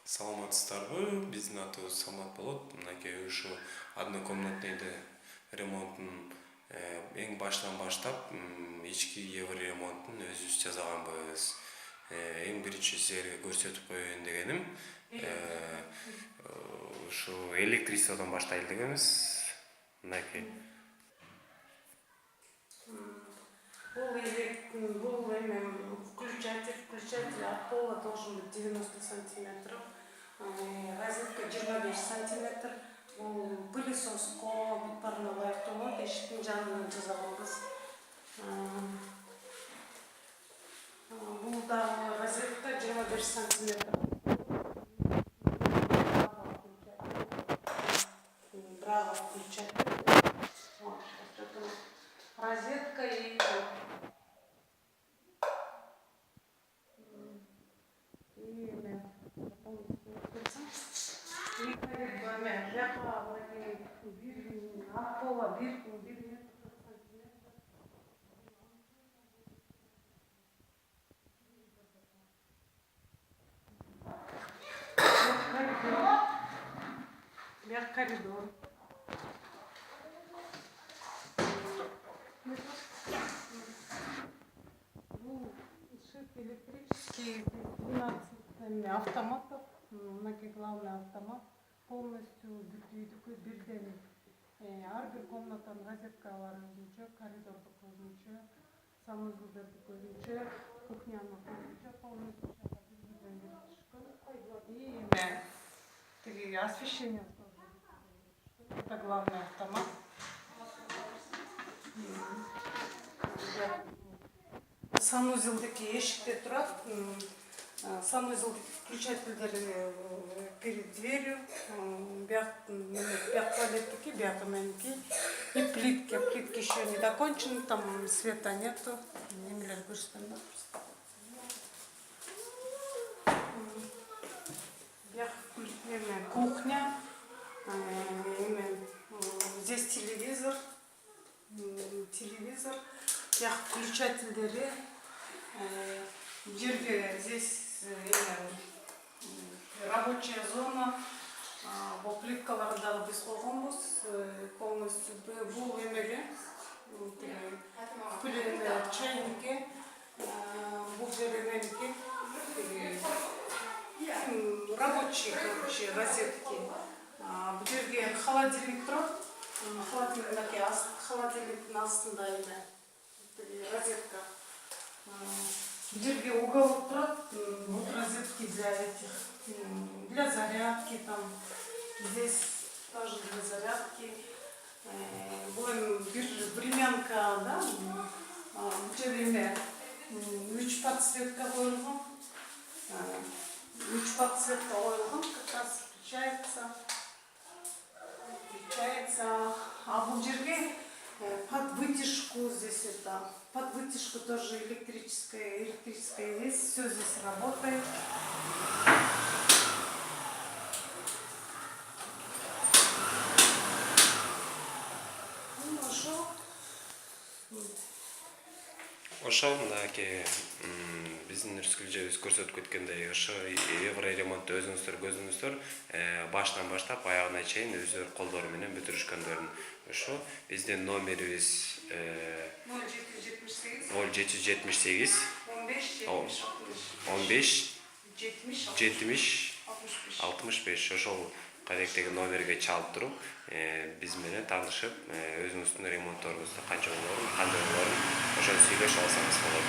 Саламатсыздарбы? Биздин атыбыз Самат болот. Мынакей ушу однокомнатныйды ремонтун эң баштан баштап ички евро ремонтун өзүбүз жасаганбыз. Эң биринчи силерге көрсөтүп коеюн дегеним ушу электричестводон баштайлы дегенбиз. Мынакей. Был включатель от пола должен быть 90 сантиметров, розетка 25 сантиметр, пылесоско парный лайфтолот эшиктин жанынан жасаганбыз. Бул дагы розетка 25 сантиметр. Браво включатель. Вот, розетка и коридор. Электрический 12 автоматов, главный автомат, полностью бирден ар бир комнатанын розеткалары өзүнчө, коридордук өзүнчө, санузелдердик өзүнчө, кухняныкы өзүнчө, полностью и освещение тоже. Это главный автомат. Санузелдики эшикте турат. Санузел включательдери перед дверью. Бяк туалеттики, бяк меники. И плитки. Плитки еще не закончены, там света нету. Немелер көрсөтөм. Кухня. Здесь телевизор. Я включательдери. Здесь рабочая зона. Бул плиткаларды биз койгонбуз. Полностью бул эмеге. Чайники. Бул меники. Рабочие, короче, розетки. Бул жерге холодильник турат. Холодильниктин астында розетка. Бул жерге уголок турат. Вот розетки для зарядки там. Здесь тоже для зарядки. Бул времянка, да? Бул жерге 3 подсветка коюлган. 3 подсветка коюлган, как раз включается. А бул жерге под вытяжку здесь под вытяжку тоже электрическая есть, все здесь работает. Ошо мынакей биздин Рыскүлжебиз көрсөтүп кеткендей, ошо евро ремонтту өзүңүздөр көзүңүздөр баштан баштап аягына чейин өздөрү колдору менен бүтүрүшкөндөрүн. Ошо биздин номерибиз 0778 15 70 65. Ошол кадектеги номерге чалып туруп, биз менен таанышып, өзүңүздүн ремонтторуңузду кандай болорун ошону сүйлөшүп алсаңыз болот.